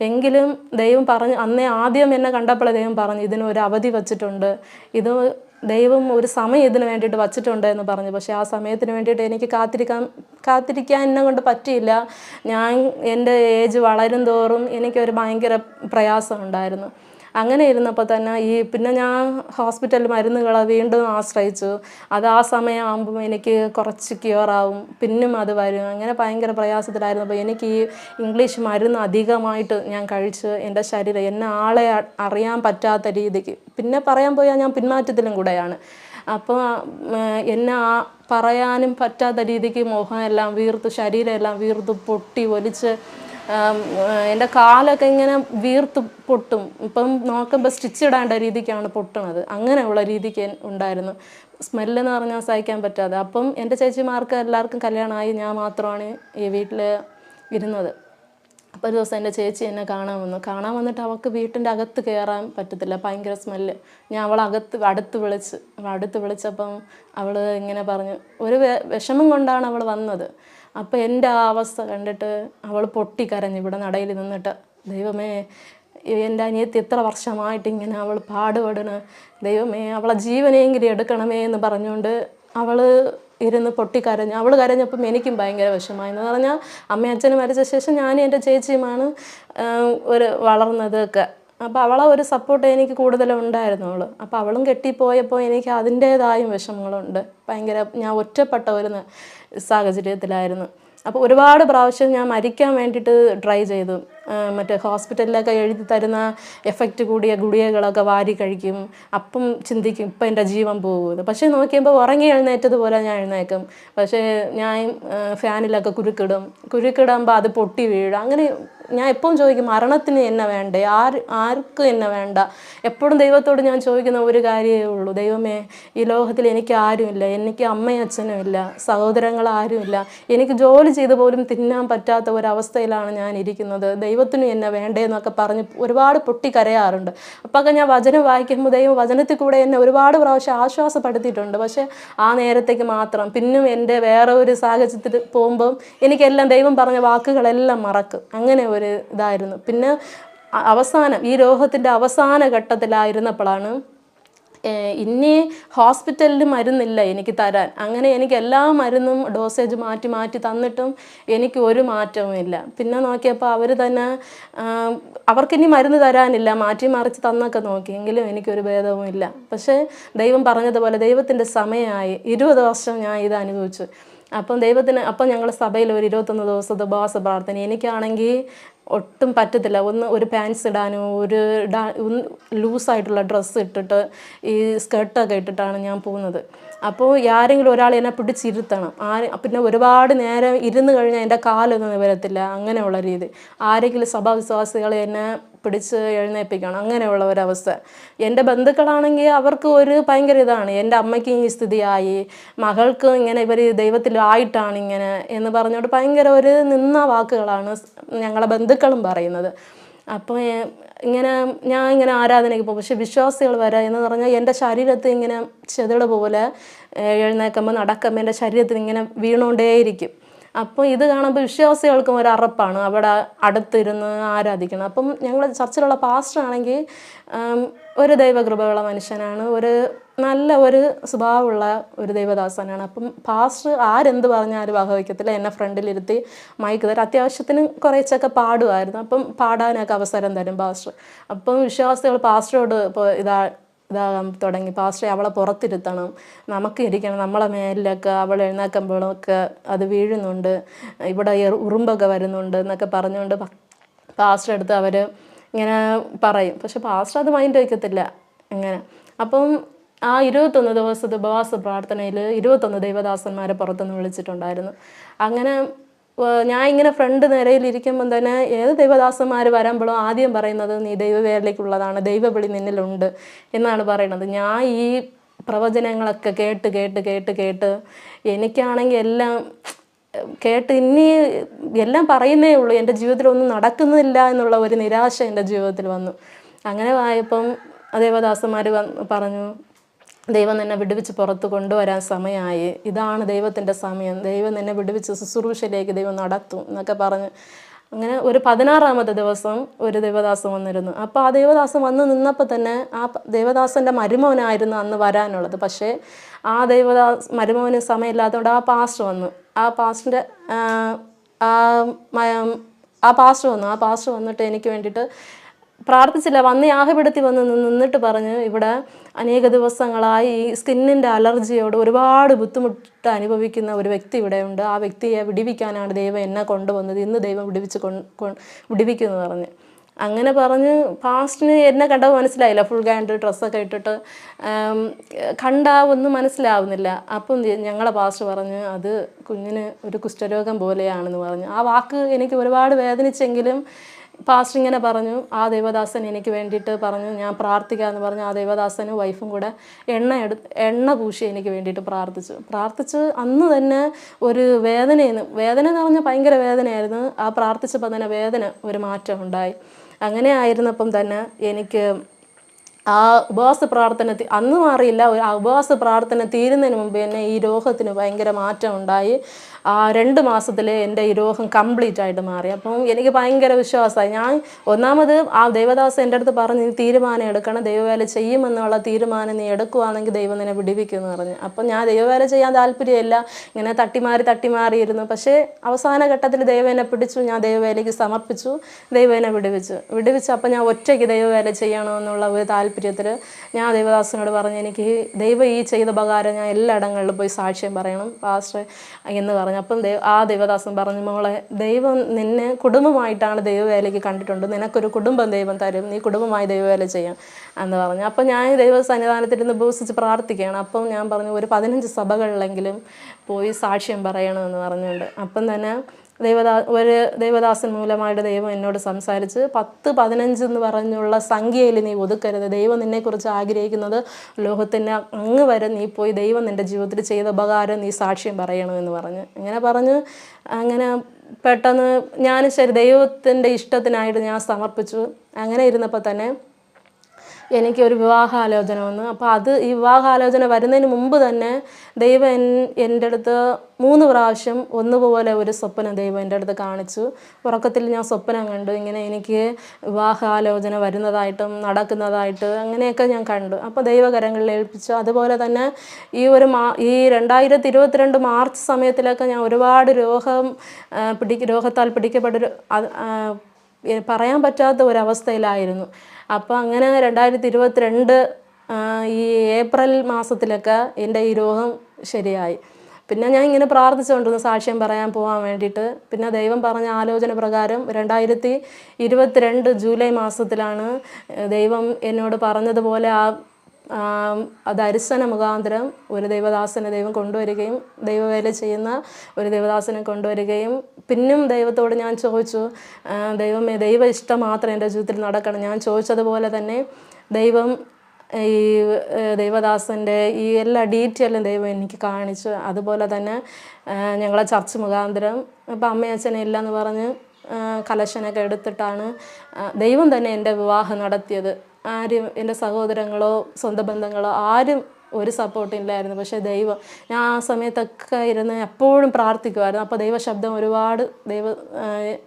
എങ്കിലും ദൈവം ആദ്യം എന്നെ കണ്ടപ്പോഴേ ദൈവം പറഞ്ഞു, ഇതിനൊരു അവധി വച്ചിട്ടുണ്ട്, ദൈവം ഒരു സമയം ഇതിന് വേണ്ടിയിട്ട് വച്ചിട്ടുണ്ട് എന്ന് പറഞ്ഞു. പക്ഷേ ആ സമയത്തിന് വേണ്ടിയിട്ട് എനിക്ക് കാത്തിരിക്കാൻ എന്നെ കൊണ്ട് പറ്റിയില്ല. എൻ്റെ ഏജ് വളരും തോറും എനിക്കൊരു ഭയങ്കര പ്രയാസം ഉണ്ടായിരുന്നു. അങ്ങനെ ഇരുന്നപ്പോൾ തന്നെ പിന്നെ ഞാൻ ഹോസ്പിറ്റൽ മരുന്നുകളെ വീണ്ടും ആശ്രയിച്ചു. അത് ആ സമയമാകുമ്പം എനിക്ക് കുറച്ച് ക്യൂറാവും, പിന്നും അത് വരും. അങ്ങനെ ഭയങ്കര പ്രയാസത്തിലായിരുന്നു. അപ്പോൾ എനിക്ക് ഈ ഇംഗ്ലീഷ് മരുന്ന് അധികമായിട്ട് ഞാൻ കഴിച്ച് എൻ്റെ ശരീരം എന്നെ ആളെ അറിയാൻ പറ്റാത്ത രീതിക്ക്, പിന്നെ പറയാൻ പോയാൽ ഞാൻ പിന്മാറ്റത്തിലും കൂടെയാണ്. അപ്പോൾ എന്നെ പറയാനും പറ്റാത്ത രീതിക്ക് മുഖം എല്ലാം വീർത്ത്, ശരീരം എല്ലാം വീർത്ത് പൊട്ടി ഒലിച്ച് എൻ്റെ കാലൊക്കെ ഇങ്ങനെ വീർത്ത് പൊട്ടും. ഇപ്പം നോക്കുമ്പോൾ സ്റ്റിച്ച് ഇടേണ്ട രീതിക്കാണ് പൊട്ടണത്. അങ്ങനെയുള്ള രീതിക്ക് ഉണ്ടായിരുന്നു. സ്മെല്ലെന്ന് പറഞ്ഞാൽ സഹിക്കാൻ പറ്റാതെ. അപ്പം എൻ്റെ ചേച്ചിമാർക്ക് എല്ലാവർക്കും കല്യാണമായി, ഞാൻ മാത്രമാണ് ഈ വീട്ടിൽ ഇരുന്നത്. അപ്പോൾ ഒരു ദിവസം എൻ്റെ ചേച്ചി എന്നെ കാണാൻ വന്നിട്ട് അവൾക്ക് വീട്ടിൻ്റെ അകത്ത് കയറാൻ പറ്റത്തില്ല, ഭയങ്കര സ്മെല്ല്. ഞാൻ അവളെ അടുത്ത് വിളിച്ചപ്പം അവൾ ഇങ്ങനെ പറഞ്ഞു, ഒരു വിഷമം കൊണ്ടാണ് അവൾ വന്നത്. അപ്പോൾ എൻ്റെ ആ അവസ്ഥ കണ്ടിട്ട് അവൾ പൊട്ടിക്കരഞ്ഞു ഇവിടെ നടയിൽ നിന്നിട്ട്. ദൈവമേ, എൻ്റെ അനിയത്തി എത്ര വർഷമായിട്ട് ഇങ്ങനെ അവൾ പാടുപെടണ്, ദൈവമേ അവളെ ജീവനെങ്കിലും എടുക്കണമേ എന്ന് പറഞ്ഞുകൊണ്ട് അവൾ ഇരുന്ന് പൊട്ടിക്കരഞ്ഞു. അവൾ കരഞ്ഞപ്പം എനിക്കും ഭയങ്കര വിഷമമായി. എന്ന് പറഞ്ഞാൽ അമ്മയും അച്ഛനും മരിച്ച ശേഷം ഞാനും എൻ്റെ ചേച്ചിയുമാണ് വളർന്നതൊക്കെ. അപ്പോൾ അവളെ ഒരു സപ്പോർട്ട് എനിക്ക് കൂടുതലും ഉണ്ടായിരുന്നുള്ളൂ. അപ്പോൾ അവളും കെട്ടിപ്പോയപ്പോൾ എനിക്ക് അതിൻ്റേതായും വിഷമങ്ങളുണ്ട്. ഞാൻ ഒറ്റപ്പെട്ട ഒരു സാഹചര്യത്തിലായിരുന്നു. അപ്പോൾ ഒരുപാട് പ്രാവശ്യം ഞാൻ മരിക്കാൻ വേണ്ടിയിട്ട് ട്രൈ ചെയ്തു. മറ്റേ ഹോസ്പിറ്റലിലൊക്കെ എഴുതി തരുന്ന എഫക്റ്റ് കൂടിയ ഗുളികകളൊക്കെ വാരി കഴിക്കും. അപ്പം ചിന്തിക്കും ഇപ്പം എൻ്റെ ജീവൻ പോകുമെന്ന്. പക്ഷേ നോക്കിയപ്പോൾ ഉറങ്ങി എഴുന്നേറ്റതുപോലെ ഞാൻ എഴുന്നേക്കും. പക്ഷേ ഞാൻ ഫാനിലൊക്കെ കുരുക്കിടുമ്പോൾ അത് പൊട്ടി വീഴും. അങ്ങനെ ഞാൻ എപ്പോഴും ചോദിക്കും, മരണത്തിന് എന്നെ വേണ്ടേ? ആർക്കും എന്നെ വേണ്ട. എപ്പോഴും ദൈവത്തോട് ഞാൻ ചോദിക്കുന്ന ഒരു കാര്യമേ ഉള്ളൂ, ദൈവമേ ഈ ലോകത്തിൽ എനിക്ക് ആരുമില്ല, എനിക്ക് അമ്മയും അച്ഛനും ഇല്ല, സഹോദരങ്ങൾ ആരുമില്ല, എനിക്ക് ജോലി ചെയ്ത് പോലും തിന്നാൻ പറ്റാത്ത ഒരവസ്ഥയിലാണ് ഞാൻ ഇരിക്കുന്നത്, ദൈവത്തിനും എന്നെ വേണ്ടേ എന്നൊക്കെ പറഞ്ഞ് ഒരുപാട് പൊട്ടിക്കരയാറുണ്ട്. അപ്പോൾ ഞാൻ വചനം വായിക്കുമ്പോൾ ദൈവം വചനത്തിൽ കൂടെ എന്നെ ഒരുപാട് പ്രാവശ്യം ആശ്വാസപ്പെടുത്തിയിട്ടുണ്ട്. പക്ഷേ ആ നേരത്തേക്ക് മാത്രം പിന്നും എൻ്റെ വേറെ ഒരു സാഹചര്യത്തിൽ പോകുമ്പം എനിക്കെല്ലാം ദൈവം പറഞ്ഞ വാക്കുകളെല്ലാം മറക്കും. അങ്ങനെ ഒരു ഇതായിരുന്നു. പിന്നെ അവസാനം ഈ രോഗത്തിൻ്റെ അവസാന ഘട്ടത്തിലായിരുന്നപ്പോഴാണ് ഇനി ഹോസ്പിറ്റലിൽ മരുന്നില്ല എനിക്ക് തരാൻ. അങ്ങനെ എനിക്ക് എല്ലാ മരുന്നും ഡോസേജ് മാറ്റി തന്നിട്ടും എനിക്ക് ഒരു മാറ്റവും ഇല്ല. പിന്നെ നോക്കിയപ്പോൾ അവർ തന്നെ അവർക്കിനി മരുന്ന് തരാനില്ല, മാറ്റി തന്നൊക്കെ നോക്കി, എങ്കിലും എനിക്കൊരു ഭേദവും ഇല്ല. പക്ഷേ ദൈവം പറഞ്ഞതുപോലെ ദൈവത്തിൻ്റെ സമയമായി. 20 വർഷം ഞാൻ ഇത് അനുഭവിച്ചു. അപ്പം ഞങ്ങൾ സഭയിൽ ഒരു 21 ദിവസത്തെ ഉപവാസ പ്രാർത്ഥന. എനിക്കാണെങ്കിൽ ഒട്ടും പറ്റത്തില്ല. ഒരു പാൻസ് ഇടാനോ ലൂസായിട്ടുള്ള ഡ്രസ്സ് ഇട്ടിട്ട് ഈ സ്കർട്ടൊക്കെ ഇട്ടിട്ടാണ് ഞാൻ പോകുന്നത്. അപ്പോൾ ആരെങ്കിലും ഒരാൾ എന്നെ പിടിച്ചിരുത്തണം. പിന്നെ ഒരുപാട് നേരം ഇരുന്ന് കഴിഞ്ഞാൽ എൻ്റെ കാലൊന്നും നിവരത്തില്ല. അങ്ങനെയുള്ള രീതി. ആരെങ്കിലും സഭാവിശ്വാസികളെ എന്നെ പിടിച്ച് എഴുന്നേൽപ്പിക്കണം, അങ്ങനെയുള്ള ഒരവസ്ഥ. എൻ്റെ ബന്ധുക്കളാണെങ്കിൽ അവർക്ക് ഒരു ഭയങ്കര ഇതാണ്, എൻ്റെ അമ്മയ്ക്ക് ഈ സ്ഥിതിയായി, മകൾക്ക് ഇങ്ങനെ ഇവർ ദൈവത്തിലായിട്ടാണ് ഇങ്ങനെ എന്ന് പറഞ്ഞുകൊണ്ട് ഭയങ്കര ഒരു നിന്ന വാക്കുകളാണ് ഞങ്ങളെ ബന്ധുക്കളും പറയുന്നത്. അപ്പോൾ ഞാൻ ഇങ്ങനെ ആരാധനയ്ക്ക് പോകും. പക്ഷെ വിശ്വാസികൾ വരെ എന്ന് പറഞ്ഞാൽ എൻ്റെ ശരീരത്തിൽ ഇങ്ങനെ ചെതട് പോലെ എഴുന്നേൽക്കുമ്പോൾ നടക്കുമ്പോൾ എൻ്റെ ശരീരത്തിൽ ഇങ്ങനെ വീണുകൊണ്ടേയിരിക്കും. അപ്പോൾ ഇത് കാണുമ്പോൾ വിശ്വാസികൾക്കും ഒരു അറപ്പാണ് അവിടെ അടുത്തിരുന്ന് ആരാധിക്കണം. അപ്പം ഞങ്ങൾ ചർച്ചിലുള്ള പാസ്റ്റർ ആണെങ്കിൽ ഒരു ദൈവകൃപയുള്ള മനുഷ്യനാണ്, നല്ല ഒരു സ്വഭാവമുള്ള ഒരു ദൈവദാസനാണ്. അപ്പം പാസ്റ്റർ ആരെന്ത് പറഞ്ഞാലും വകവയ്ക്കത്തില്ല. എന്നെ ഫ്രണ്ടിലിരുത്തി മൈക്ക് തരും. അത്യാവശ്യത്തിന് കുറേച്ചൊക്കെ പാടുമായിരുന്നു. അപ്പം പാടാനൊക്കെ അവസരം തരും പാസ്റ്റർ. അപ്പം വിശ്വാസികൾ പാസ്റ്ററോട് ഇപ്പോൾ ഇതാകാൻ തുടങ്ങി, പാസ്റ്ററെ അവളെ പുറത്തിരുത്തണം, നമുക്ക് ഇരിക്കണം, നമ്മളെ മേലിലൊക്കെ അവൾ എഴുന്നേൽക്കുമ്പോഴൊക്കെ അത് വീഴുന്നുണ്ട്, ഇവിടെ ഉറുമ്പൊക്കെ വരുന്നുണ്ട് എന്നൊക്കെ പറഞ്ഞുകൊണ്ട് പാസ്റ്റർ എടുത്ത് അവർ ഇങ്ങനെ പറയും. പക്ഷെ പാസ്റ്റർ അത് മൈൻഡ് വയ്ക്കത്തില്ല ഇങ്ങനെ. അപ്പം ആ 21 ദിവസത്തെ ഉപവാസ പ്രാർത്ഥനയിൽ 21 ദൈവദാസന്മാരെ പുറത്തുനിന്ന് വിളിച്ചിട്ടുണ്ടായിരുന്നു. അങ്ങനെ ഞാൻ ഇങ്ങനെ ഫ്രണ്ട് നിരയിലിരിക്കുമ്പം തന്നെ ഏത് ദൈവദാസന്മാർ വരുമ്പോഴും ആദ്യം പറയുന്നത് നീ ദൈവവേലയ്ക്കുള്ളതാണ്, ദൈവവിളി നിന്നിലുണ്ട് എന്നാണ് പറയുന്നത്. ഞാൻ ഈ പ്രവചനങ്ങളൊക്കെ കേട്ട് എനിക്കാണെങ്കിൽ എല്ലാം കേട്ട് ഇനി എല്ലാം പറയുന്നേ ഉള്ളൂ, എൻ്റെ ജീവിതത്തിലൊന്നും നടക്കുന്നില്ല എന്നുള്ള ഒരു നിരാശ എൻ്റെ ജീവിതത്തിൽ വന്നു. അങ്ങനെ ആയപ്പം ദൈവദാസന്മാർ പറഞ്ഞു, ദൈവം നിന്നെ വിടുവിച്ച് പുറത്ത് കൊണ്ടുവരാൻ സമയമായി, ഇതാണ് ദൈവത്തിൻ്റെ സമയം, ദൈവം നിന്നെ വിടുവിച്ച് ശുശ്രൂഷയിലേക്ക് ദൈവം നടത്തും എന്നൊക്കെ പറഞ്ഞ്. അങ്ങനെ ഒരു 16-ാമത്തെ ദിവസം ഒരു ദേവദാസൻ വന്നിരുന്നു. അപ്പോൾ ആ ദേവദാസൻ വന്ന് നിന്നപ്പോൾ തന്നെ ആ ദേവദാസൻ്റെ മരുമോനായിരുന്നു അന്ന് വരാനുള്ളത്. പക്ഷേ ആ മരുമോന് സമയമില്ലാത്തതുകൊണ്ട് ആ പാസ്റ്റർ വന്നു. ആ പാസ്റ്റർ വന്നിട്ട് എനിക്ക് വേണ്ടിയിട്ട് പ്രാർത്ഥിച്ചില്ല, വന്ന് യാഗപീഠത്തിൽ വന്ന് നിന്നിട്ട് പറഞ്ഞ്, ഇവിടെ അനേക ദിവസങ്ങളായി ഈ സ്കിന്നിൻ്റെ അലർജിയോട് ഒരുപാട് ബുദ്ധിമുട്ട് അനുഭവിക്കുന്ന ഒരു വ്യക്തി ഇവിടെയുണ്ട്, ആ വ്യക്തിയെ വിടിവിക്കാനാണ് ദൈവം എന്നെ കൊണ്ടുവന്നത്, ഇന്ന് ദൈവം വിടിവിക്കുമെന്ന് പറഞ്ഞ്. അങ്ങനെ പറഞ്ഞ് പാസ്റ്റിന് എന്നെ കണ്ടപ്പോൾ മനസ്സിലായില്ല, ഫുൾ ഗാൻഡ് ഡ്രസ്സൊക്കെ ഇട്ടിട്ട് കണ്ടാ ഒന്നും മനസ്സിലാവുന്നില്ല. അപ്പം ഞങ്ങളെ പാസ്റ്റർ പറഞ്ഞ് അത് കുഞ്ഞിന് ഒരു കുഷ്ഠരോഗം പോലെയാണെന്ന് പറഞ്ഞു. ആ വാക്ക് എനിക്ക് ഒരുപാട് വേദനിച്ചെങ്കിലും പാസ്റ്റർ ഇങ്ങനെ പറഞ്ഞു, ആ ദേവദാസൻ എനിക്ക് വേണ്ടിയിട്ട് പറഞ്ഞു ഞാൻ പ്രാർത്ഥിക്കാമെന്ന് പറഞ്ഞു. ആ ദേവദാസനും വൈഫും കൂടെ എണ്ണ പൂശി എനിക്ക് വേണ്ടിയിട്ട് പ്രാർത്ഥിച്ച് അന്ന് തന്നെ ഒരു വേദന എന്ന് പറഞ്ഞാൽ ഭയങ്കര വേദനയായിരുന്നു. ആ പ്രാർത്ഥിച്ചപ്പോൾ തന്നെ വേദന ഒരു മാറ്റം ഉണ്ടായി. അങ്ങനെ ആയിരുന്നപ്പം തന്നെ എനിക്ക് ആ ഉപവാസ പ്രാർത്ഥന അന്ന് മാറിയില്ല. ഒരു ഉപവാസ പ്രാർത്ഥന തീരുന്നതിന് മുമ്പ് തന്നെ ഈ രോഗത്തിന് ഭയങ്കര മാറ്റം ഉണ്ടായി. ആ 2 മാസത്തിൽ എൻ്റെ ഈ രോഗം കംപ്ലീറ്റ് ആയിട്ട് മാറി. അപ്പം എനിക്ക് ഭയങ്കര വിശ്വാസമായി. ഞാൻ ഒന്നാമത് ആ ദേവദാസ് എൻ്റെ അടുത്ത് പറഞ്ഞ് നീ തീരുമാനം എടുക്കണം, ദൈവവേല ചെയ്യുമെന്നുള്ള തീരുമാനം നീ എടുക്കുകയാണെങ്കിൽ ദൈവം നിന്നെ വിടുവിക്കുമെന്ന് പറഞ്ഞു. അപ്പം ഞാൻ ദൈവവേല ചെയ്യാൻ താല്പര്യമില്ല, ഇങ്ങനെ തട്ടിമാറിയിരുന്നു. പക്ഷേ അവസാന ഘട്ടത്തിൽ ദൈവം എന്നെ പിടിച്ചു, ഞാൻ ദൈവവേലയ്ക്ക് സമർപ്പിച്ചു, ദൈവം എന്നെ വിടുവിച്ചു. അപ്പം ഞാൻ ഒറ്റയ്ക്ക് ദൈവവേല ചെയ്യണമെന്നുള്ള ഒരു താല്പര്യത്തിൽ ഞാൻ ദേവദാസനോട് പറഞ്ഞു, എനിക്ക് ദൈവം ഈ ചെയ്ത ഉപകാരം ഞാൻ എല്ലായിടങ്ങളിലും പോയി സാക്ഷ്യം പറയണം പാസ്റ്റർ എന്ന് പറഞ്ഞു. അപ്പം ആ ദേവദാസൻ പറഞ്ഞു, മോളെ ദൈവം നിന്നെ കുടുംബമായിട്ടാണ് ദൈവവേലയ്ക്ക് കണ്ടിട്ടുണ്ട്, നിനക്കൊരു കുടുംബം ദൈവം തരും, നീ കുടുംബമായി ദൈവവേല ചെയ്യാം എന്ന് പറഞ്ഞു. അപ്പം ഞാൻ ദൈവ സന്നിധാനത്തിരുന്ന് ഉപവസിച്ച് പ്രാർത്ഥിക്കുകയാണ്. അപ്പം ഞാൻ പറഞ്ഞു ഒരു 15 സഭകളിലെങ്കിലും പോയി സാക്ഷ്യം പറയണമെന്ന് പറഞ്ഞുകൊണ്ട്. അപ്പം തന്നെ ഒരു ദേവദാസൻ മൂലമായിട്ട് ദൈവം എന്നോട് സംസാരിച്ച് 10, 15 എന്ന് പറഞ്ഞുള്ള സംഖ്യയിൽ നീ ഒതുക്കരുത്, ദൈവം നിന്നെക്കുറിച്ച് ആഗ്രഹിക്കുന്നത് ലോകത്തിന് അങ്ങ് വരെ നീ പോയി ദൈവം നിൻ്റെ ജീവിതത്തിൽ ചെയ്ത ഉപകാരം നീ സാക്ഷ്യം പറയണമെന്ന് പറഞ്ഞു. അങ്ങനെ പെട്ടെന്ന് ഞാൻ ശരി ദൈവത്തിൻ്റെ ഇഷ്ടത്തിനായിട്ട് ഞാൻ സമർപ്പിച്ചു. അങ്ങനെ ഇരുന്നപ്പോൾ തന്നെ എനിക്കൊരു വിവാഹാലോചന വന്നു. അപ്പോൾ ഈ വിവാഹാലോചന വരുന്നതിന് മുമ്പ് തന്നെ ദൈവം എൻ്റെ അടുത്ത് 3 പ്രാവശ്യം ഒന്നുപോലെ ഒരു സ്വപ്നം ദൈവം എൻ്റെ അടുത്ത് കാണിച്ചു. ഉറക്കത്തിൽ ഞാൻ സ്വപ്നം കണ്ടു, ഇങ്ങനെ എനിക്ക് വിവാഹാലോചന വരുന്നതായിട്ടും നടക്കുന്നതായിട്ട് അങ്ങനെയൊക്കെ ഞാൻ കണ്ടു. അപ്പോൾ ദൈവകരങ്ങളിൽ ഏൽപ്പിച്ചു. അതുപോലെ തന്നെ ഈ 2022 മാർച്ച് സമയത്തിലൊക്കെ ഞാൻ ഒരുപാട് രോഗത്താൽ പിടിക്കപ്പെട്ടൊരു പറയാൻ പറ്റാത്ത ഒരവസ്ഥയിലായിരുന്നു. അപ്പോൾ അങ്ങനെ 2022 ഈ ഏപ്രിൽ മാസത്തിലൊക്കെ എൻ്റെ ഈ രോഗം ശരിയായി. പിന്നെ ഞാൻ ഇങ്ങനെ പ്രാർത്ഥിച്ചുകൊണ്ടിരുന്നു സാക്ഷ്യം പറയാൻ പോകാൻ വേണ്ടിയിട്ട്. പിന്നെ ദൈവം പറഞ്ഞ ആലോചന പ്രകാരം 2022 ജൂലൈ മാസത്തിലാണ് ദൈവം എന്നോട് പറഞ്ഞതുപോലെ ദർശന മുഖാന്തരം ഒരു ദൈവദാസനെ ദൈവം കൊണ്ടുവരികയും ദൈവവേല ചെയ്യുന്ന ഒരു ദൈവദാസനെ കൊണ്ടുവരികയും പിന്നും ദൈവത്തോട് ഞാൻ ചോദിച്ചു, ദൈവമേ ദൈവ ഇഷ്ടം മാത്രം എൻ്റെ ജീവിതത്തിൽ നടക്കണം. ഞാൻ ചോദിച്ചതുപോലെ തന്നെ ദൈവം ഈ ദൈവദാസൻ്റെ ഈ എല്ലാ ഡീറ്റെയിലും ദൈവം എനിക്ക് കാണിച്ചു. അതുപോലെ തന്നെ ഞങ്ങളെ ചർച്ച് മുഖാന്തരം ഇപ്പം അമ്മയച്ഛനെ ഇല്ലയെന്ന് പറഞ്ഞ് കലശനൊക്കെ എടുത്തിട്ടാണ് ദൈവം തന്നെ എൻ്റെ വിവാഹം നടത്തിയത്. ആരും എൻ്റെ സഹോദരങ്ങളോ സ്വന്തം ബന്ധങ്ങളോ ആരും ഒരു സപ്പോർട്ടില്ലായിരുന്നു. പക്ഷേ ഞാൻ ആ സമയത്തൊക്കെ ഇരുന്ന് എപ്പോഴും പ്രാർത്ഥിക്കുമായിരുന്നു. അപ്പോൾ ദൈവശബ്ദം ഒരുപാട്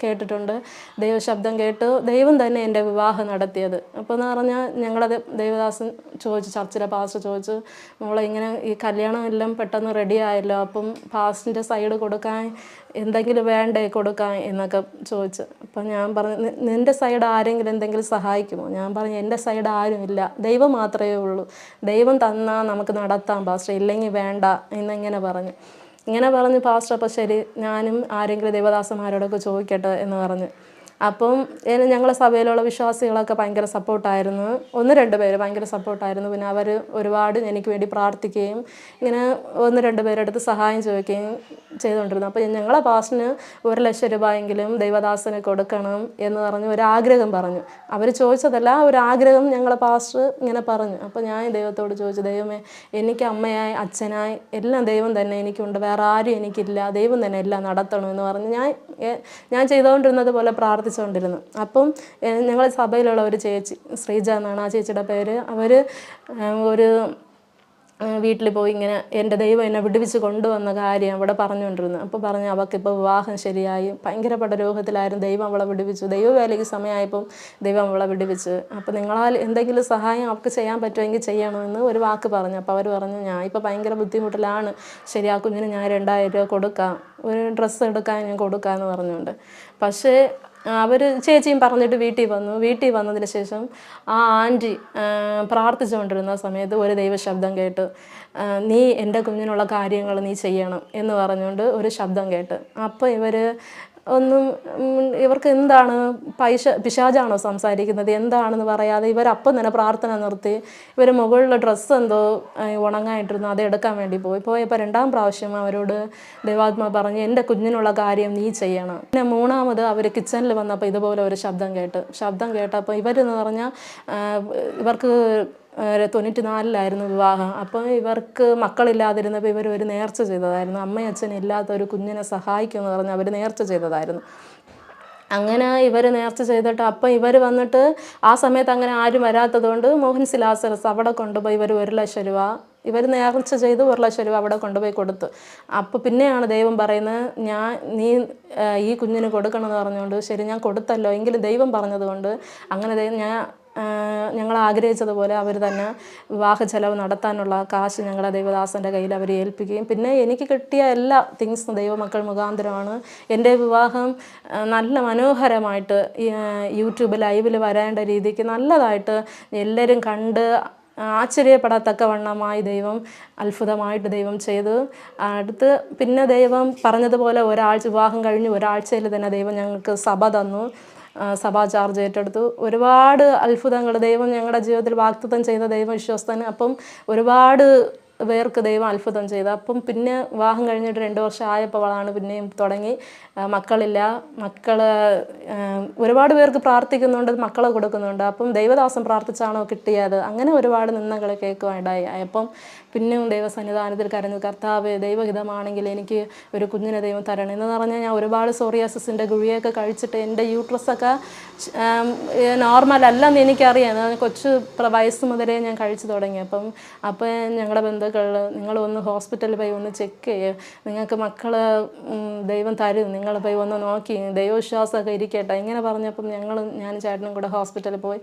കേട്ടിട്ടുണ്ട്. ദൈവശബ്ദം കേട്ട് ദൈവം തന്നെ എൻ്റെ വിവാഹം നടത്തിയത്. അപ്പോൾ എന്ന് പറഞ്ഞാൽ ഞങ്ങളത് ദൈവദാസൻ ചോദിച്ചു, ചർച്ചിലെ പാസ്റ്റർ ചോദിച്ചു, മോളെ ഇങ്ങനെ ഈ കല്യാണം എല്ലാം പെട്ടെന്ന് റെഡി ആയല്ലോ, അപ്പം പാസ്റ്റിൻ്റെ സൈഡ് കൊടുക്കാൻ എന്തെങ്കിലും വേണ്ടേ കൊടുക്കാൻ എന്നൊക്കെ ചോദിച്ചു. അപ്പം ഞാൻ പറഞ്ഞു, നിൻ്റെ സൈഡ് ആരെങ്കിലും എന്തെങ്കിലും സഹായിക്കുമോ? ഞാൻ പറഞ്ഞു എൻ്റെ സൈഡ് ആരുമില്ല, ദൈവം മാത്രമേ ഉള്ളൂ, ദൈവം തന്നാൽ നമുക്ക് നടത്താം പാസ്റ്റർ, ഇല്ലെങ്കിൽ വേണ്ട എന്നിങ്ങനെ പറഞ്ഞു പാസ്റ്റർ അപ്പോൾ ശരി ഞാനും ആരെങ്കിലും ദേവദാസന്മാരോടൊക്കെ ചോദിക്കട്ടെ എന്ന് പറഞ്ഞു. അപ്പം ഞങ്ങളെ സഭയിലുള്ള വിശ്വാസികളൊക്കെ ഭയങ്കര സപ്പോർട്ടായിരുന്നു. 1-2 പേര് ഭയങ്കര സപ്പോർട്ടായിരുന്നു. പിന്നെ അവർ ഒരുപാട് എനിക്ക് വേണ്ടി പ്രാർത്ഥിക്കുകയും ഇങ്ങനെ 1-2 പേരെടുത്ത് സഹായം ചോദിക്കുകയും ചെയ്തുകൊണ്ടിരുന്നു. അപ്പോൾ ഞങ്ങളെ പാസ്റ്റിന് 1 ലക്ഷം രൂപയെങ്കിലും ദൈവദാസന് കൊടുക്കണം എന്ന് പറഞ്ഞ് ഒരാഗ്രഹം പറഞ്ഞു. അവർ ചോദിച്ചതല്ല, ഒരു ആഗ്രഹം ഞങ്ങളെ പാസ്റ്റർ ഇങ്ങനെ പറഞ്ഞു. അപ്പോൾ ഞാൻ ദൈവത്തോട് ചോദിച്ചു, ദൈവമേ എനിക്ക് അമ്മയായി അച്ഛനായി എല്ലാം ദൈവം തന്നെ എനിക്കുണ്ട്, വേറെ ആരും എനിക്കില്ല, ദൈവം തന്നെ എല്ലാം നടത്തണമെന്ന് പറഞ്ഞ് ഞാൻ ചെയ്തുകൊണ്ടിരുന്നത് പോലെ പ്രാർത്ഥിച്ചുകൊണ്ടിരുന്നു. അപ്പം ഞങ്ങൾ സഭയിലുള്ള ഒരു ചേച്ചി, ശ്രീജ എന്നാണ് ആ ചേച്ചിയുടെ പേര്, അവർ ഒരു വീട്ടിൽ പോയി ഇങ്ങനെ എൻ്റെ ദൈവം എന്നെ വിടുവിച്ച് കൊണ്ടുവന്ന കാര്യം അവിടെ പറഞ്ഞുകൊണ്ടിരുന്നു. അപ്പോൾ പറഞ്ഞു അവൾക്കിപ്പോൾ വിവാഹം ശരിയായി, ഭയങ്കരപ്പെട്ട രോഗത്തിലായിരുന്നു, ദൈവം അവളെ വിടുവിച്ചു, ദൈവവേലയ്ക്ക് സമയമായപ്പം ദൈവം അവളെ വിടുവിച്ചു. അപ്പോൾ നിങ്ങളാൽ എന്തെങ്കിലും സഹായം അവൾക്ക് ചെയ്യാൻ പറ്റുമെങ്കിൽ ചെയ്യണമെന്ന് ഒരു വാക്ക് പറഞ്ഞു. അപ്പോൾ അവർ പറഞ്ഞു ഞാൻ ഇപ്പോൾ ഭയങ്കര ബുദ്ധിമുട്ടിലാണ്, ശരി ആ കുഞ്ഞിന് ഞാൻ 2000 രൂപ കൊടുക്കാം, ഒരു ഡ്രസ്സ് എടുക്കാൻ ഞാൻ കൊടുക്കാമെന്ന് പറഞ്ഞുകൊണ്ട്. പക്ഷേ അവർ ചേച്ചിയും പറഞ്ഞിട്ട് വീട്ടിൽ വന്നതിന് ശേഷം ആ ആൻറ്റി പ്രാർത്ഥിച്ചുകൊണ്ടിരുന്ന സമയത്ത് ഒരു ദൈവശബ്ദം കേട്ട്, നീ എൻ്റെ കുഞ്ഞിനുള്ള കാര്യങ്ങൾ നീ ചെയ്യണം എന്ന് പറഞ്ഞുകൊണ്ട് ഒരു ശബ്ദം കേട്ട്. അപ്പോൾ ഇവർ ഒന്നും ഇവർക്ക് എന്താണ് പിശാചാണോ സംസാരിക്കുന്നത് എന്താണെന്ന് പറയാതെ ഇവരപ്പം തന്നെ പ്രാർത്ഥന നിർത്തി. ഇവർ മുകളിൽ ഡ്രസ്സ് എന്തോ ഉണങ്ങായിട്ടിരുന്നു, അത് എടുക്കാൻ വേണ്ടി പോയപ്പോൾ 2ാം പ്രാവശ്യം അവരോട് ദൈവാത്മാ പറഞ്ഞു, എൻ്റെ കുഞ്ഞിനുള്ള കാര്യം നീ ചെയ്യണം. പിന്നെ 3ാമത് അവർ കിച്ചണിൽ വന്നപ്പോൾ ഇതുപോലെ ഒരു ശബ്ദം കേട്ടപ്പോൾ ഇവരെന്ന് പറഞ്ഞാൽ ഇവർക്ക് 94-ലായിരുന്നു വിവാഹം. അപ്പോൾ ഇവർക്ക് മക്കളില്ലാതിരുന്നപ്പോൾ ഇവർ ഒരു നേർച്ച ചെയ്തതായിരുന്നു. അമ്മയും അച്ഛനും ഇല്ലാത്ത ഒരു കുഞ്ഞിനെ സഹായിക്കുമെന്ന് പറഞ്ഞ് അവർ നേർച്ച ചെയ്തതായിരുന്നു. അങ്ങനെ ഇവർ നേർച്ച ചെയ്തിട്ട് അപ്പം ഇവർ വന്നിട്ട് ആ സമയത്ത് അങ്ങനെ ആരും വരാത്തതുകൊണ്ട് മോഹൻസി ലാസറസ് അവിടെ കൊണ്ടുപോയി ഇവർ 1,00,000 രൂപ ഇവർ നേർച്ച ചെയ്ത് 1,00,000 രൂപ അവിടെ കൊണ്ടുപോയി കൊടുത്തു. അപ്പോൾ പിന്നെയാണ് ദൈവം പറയുന്നത്, നീ ഈ കുഞ്ഞിന് കൊടുക്കണമെന്ന് പറഞ്ഞുകൊണ്ട്, ശരി ഞാൻ കൊടുത്തല്ലോ, എങ്കിലും ദൈവം പറഞ്ഞതുകൊണ്ട് അങ്ങനെ ഞങ്ങൾ ആഗ്രഹിച്ചതുപോലെ അവർ തന്നെ വിവാഹ ചെലവ് നടത്താനുള്ള കാശ് ഞങ്ങളുടെ ദൈവദാസൻ്റെ കയ്യിൽ അവർ ഏൽപ്പിക്കുകയും പിന്നെ എനിക്ക് കിട്ടിയ എല്ലാ തിങ്സും ദൈവമക്കൾ മുഖാന്തരമാണ്. എൻ്റെ വിവാഹം നല്ല മനോഹരമായിട്ട് യൂട്യൂബ് ലൈവിൽ വരേണ്ട രീതിക്ക് നല്ലതായിട്ട് എല്ലാവരും കണ്ട് ആശ്ചര്യപ്പെടത്തക്കവണ്ണമായി അത്ഭുതമായിട്ട് ദൈവം ചെയ്തു. പിന്നെ ദൈവം പറഞ്ഞതുപോലെ വിവാഹം കഴിഞ്ഞ് ഒരാഴ്ചയിൽ തന്നെ ദൈവം ഞങ്ങൾക്ക് സഭ തന്നു. സഭാ ചാർജ് ഏറ്റെടുത്തു. ഒരുപാട് അത്ഭുതങ്ങൾ ദൈവം ഞങ്ങളുടെ ജീവിതത്തിൽ വാഗ്ദത്തം ചെയ്ത ദൈവം വിശ്വസ്തന്. അപ്പം ഒരുപാട് പേർക്ക് ദൈവം അത്ഭുതം ചെയ്തു. അപ്പം പിന്നെ വിവാഹം കഴിഞ്ഞിട്ട് 2 വർഷം ആയപ്പോഴാണ് പിന്നെയും തുടങ്ങി മക്കളില്ല. ഒരുപാട് പേർക്ക് പ്രാർത്ഥിക്കുന്നുണ്ട്, മക്കളെ കൊടുക്കുന്നുണ്ട്. അപ്പം ദൈവദാസൻ പ്രാർത്ഥിച്ചാണോ കിട്ടിയത്, അങ്ങനെ ഒരുപാട് നിന്ദകൾ കേൾക്കുവാനിടയായി. അപ്പം പിന്നെയും ദൈവസന്നിധാനത്തിൽ കരഞ്ഞു, കർത്താവേ ദൈവഹിതമാണെങ്കിൽ എനിക്ക് ഒരു കുഞ്ഞിനെ ദൈവം തരണം എന്ന് പറഞ്ഞാൽ ഞാൻ ഒരുപാട് സോറിയാസിൻ്റെ ഗുളികയൊക്കെ കഴിച്ചിട്ട് എൻ്റെ യൂട്രസൊക്കെ നോർമൽ അല്ലെന്ന് എനിക്കറിയാം. വയസ്സ് മുതലേ ഞാൻ കഴിച്ചു തുടങ്ങി. അപ്പം ഞങ്ങളുടെ ബന്ധുക്കൾ, നിങ്ങളൊന്ന് ഹോസ്പിറ്റലിൽ പോയി ഒന്ന് ചെക്ക് ചെയ്യുക, നിങ്ങൾക്ക് മക്കളെ ദൈവം തരും, നിങ്ങൾ പോയി ഒന്ന് നോക്കി ദൈവവിശ്വാസമൊക്കെ ഇരിക്കട്ടെ ഇങ്ങനെ പറഞ്ഞപ്പം ഞാൻ ചേട്ടനും കൂടെ ഹോസ്പിറ്റലിൽ പോയി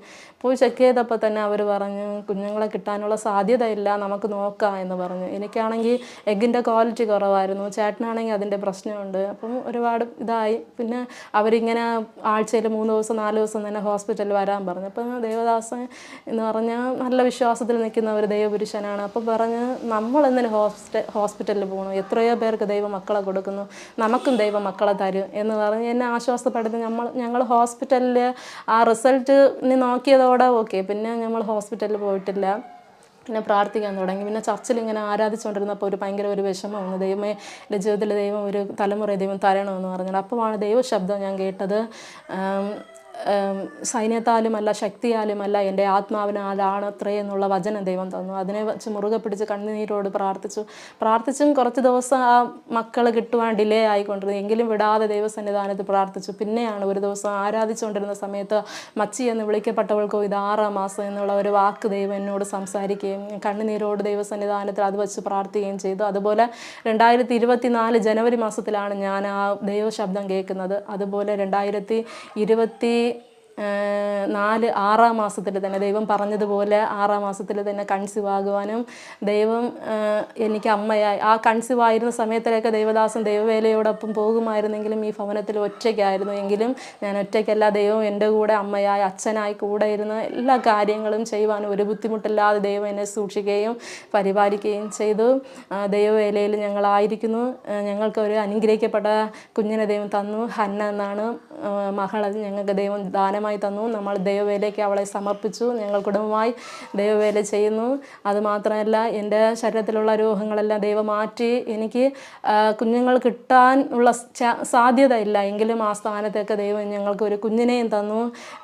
ചെക്ക് ചെയ്തപ്പോൾ തന്നെ അവർ പറഞ്ഞു, കുഞ്ഞുങ്ങളെ കിട്ടാനുള്ള സാധ്യതയില്ല, നമുക്ക് നോക്കാം എന്ന് പറഞ്ഞു. എനിക്കാണെങ്കിൽ എഗ്ഗിൻ്റെ ക്വാളിറ്റി കുറവായിരുന്നു, ചേട്ടനാണെങ്കിൽ അതിൻ്റെ പ്രശ്നമുണ്ട്. അപ്പം ഒരുപാട് ഇതായി. പിന്നെ അവരിങ്ങനെ ആഴ്ചയിൽ 3 ദിവസം 4 ദിവസം തന്നെ ഹോസ്പിറ്റലിൽ വരാൻ പറഞ്ഞു. അപ്പം ദേവദാസൻ എന്ന് പറഞ്ഞാൽ നല്ല വിശ്വാസത്തിൽ നിൽക്കുന്ന ഒരു ദൈവപുരുഷനാണ്. അപ്പോൾ പറഞ്ഞ് നമ്മളെന്തിന് ഹോസ്പിറ്റലിൽ പോകണം, എത്രയോ പേർക്ക് ദൈവം മക്കളെ കൊടുക്കുന്നു, നമുക്കും ദൈവം മക്കളെ തരും എന്ന് പറഞ്ഞ് എന്നെ ആശ്വാസപ്പെടുത്തി. ഞങ്ങൾ ഹോസ്പിറ്റലിൽ ആ റിസൾട്ടിന് നോക്കിയതോടെ ഓക്കെ. പിന്നെ നമ്മൾ ഹോസ്പിറ്റലിൽ പോയിട്ടില്ല, പിന്നെ പ്രാർത്ഥിക്കാൻ തുടങ്ങി. പിന്നെ ചർച്ചിൽ ഇങ്ങനെ ആരാധിച്ചുകൊണ്ടിരുന്നപ്പോൾ ഭയങ്കര ഒരു വിഷമമാണ്, ദൈവമേ എൻ്റെ ജീവിതത്തിൽ ദൈവം ഒരു തലമുറ ദൈവം തരണമെന്ന് പറഞ്ഞത്. അപ്പോഴാണ് ദൈവശബ്ദം ഞാൻ കേട്ടത്, സൈന്യത്താലുമല്ല ശക്തിയാലുമല്ല എൻ്റെ ആത്മാവിനാലാണ് അത്രേ എന്നുള്ള വചനം ദൈവം തന്നു. അതിനെ വെച്ച് മുറുകെ പിടിച്ച് കണ്ണുനീരോട് പ്രാർത്ഥിച്ചും കുറച്ച് ദിവസം ആ മക്കൾ കിട്ടുവാൻ ഡിലേ ആയിക്കൊണ്ടിരുന്നു, എങ്കിലും വിടാതെ ദൈവസന്നിധാനത്ത് പ്രാർത്ഥിച്ചു. പിന്നെയാണ് ഒരു ദിവസം ആരാധിച്ചുകൊണ്ടിരുന്ന സമയത്ത് മച്ചി എന്ന് വിളിക്കപ്പെട്ടവൾക്കോ ഇത് 6-ാം മാസം എന്നുള്ള ഒരു വാക്ക് ദൈവം എന്നോട് സംസാരിക്കുകയും കണ്ണുനീരോട് ദൈവസന്നിധാനത്തിൽ അത് വെച്ച് പ്രാർത്ഥിക്കുകയും ചെയ്തു. അതുപോലെ 2024 ജനുവരി മാസത്തിലാണ് ഞാൻ ആ ദൈവശബ്ദം കേൾക്കുന്നത്. അതുപോലെ 2024 6-ാം മാസത്തിൽ തന്നെ ദൈവം പറഞ്ഞതുപോലെ 6-ാം മാസത്തിൽ തന്നെ കൺസീവ് ആകുവാനും ദൈവം എനിക്ക് അമ്മയായി, ആ കൺസീവ് ആയിരുന്ന സമയത്തിലൊക്കെ ദൈവദാസൻ ദൈവവേലയോടൊപ്പം പോകുമായിരുന്നെങ്കിലും ഈ ഭവനത്തിൽ ഒറ്റയ്ക്കായിരുന്നു. എങ്കിലും ഞാൻ ഒറ്റയ്ക്കല്ല, ദൈവം എൻ്റെ കൂടെ അമ്മയായി അച്ഛനായി കൂടെ ഇരുന്ന് എല്ലാ കാര്യങ്ങളും ചെയ്യുവാനും ഒരു ബുദ്ധിമുട്ടില്ലാതെ ദൈവം എന്നെ സൂക്ഷിക്കുകയും പരിപാലിക്കുകയും ചെയ്തു. ദൈവവേലയിൽ ഞങ്ങളായിരിക്കുന്നു. ഞങ്ങൾക്ക് ഒരു അനുഗ്രഹിക്കപ്പെട്ട കുഞ്ഞിനെ ദൈവം തന്നു, ഹന്ന എന്നാണ് മകൾ. ഞങ്ങൾക്ക് ദൈവം ദാനമായി തന്നു. നമ്മൾ ദൈവവേലയ്ക്ക് അവളെ സമർപ്പിച്ചു. ഞങ്ങൾ കുടുംബമായി ദൈവവേല ചെയ്യുന്നു. അതുമാത്രമല്ല, എൻ്റെ ശരീരത്തിലുള്ള രോഗങ്ങളെല്ലാം ദൈവം മാറ്റി. എനിക്ക് കുഞ്ഞുങ്ങൾ കിട്ടാനുള്ള സാധ്യത ഇല്ല, എങ്കിലും ആ സ്ഥാനത്തൊക്കെ ദൈവം ഞങ്ങൾക്ക് ഒരു കുഞ്ഞിനെയും തന്നു.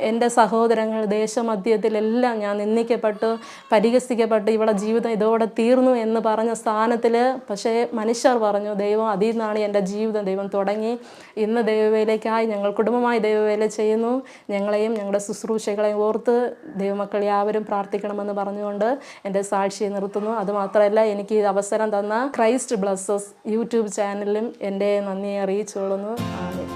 എൻ്റെ സഹോദരങ്ങൾ ദേശമധ്യത്തിലെല്ലാം ഞാൻ നിന്ദിക്കപ്പെട്ടു, പരിഹസിക്കപ്പെട്ടു, ഇവിടെ ജീവിതം ഇതോടെ തീർന്നു എന്ന് പറഞ്ഞ സ്ഥാനത്തിൽ പക്ഷേ മനുഷ്യർ പറഞ്ഞു, ദൈവം അതിൽ നിന്നാണ് എൻ്റെ ജീവിതം ദൈവം തുടങ്ങി. ഇന്ന് ദൈവവേലയ്ക്കായി ഞങ്ങൾ കുടുംബമായി ദൈവവേല ചെയ്യുന്നു. ഞങ്ങളെയും ഞങ്ങളുടെ ശുശ്രൂഷകളെയും ഓർത്ത് ദൈവമക്കൾ യാവരും പ്രാർത്ഥിക്കണമെന്ന് പറഞ്ഞുകൊണ്ട് എൻ്റെ സാക്ഷിയെ നിർത്തുന്നു. അതുമാത്രമല്ല, എനിക്ക് അവസരം തന്ന ക്രൈസ്റ്റ് ബ്ലസ്സസ് യൂട്യൂബ് ചാനലിലും എൻ്റെ നന്ദിയെ അറിയിച്ചുകൊള്ളുന്നു. ആമേൻ.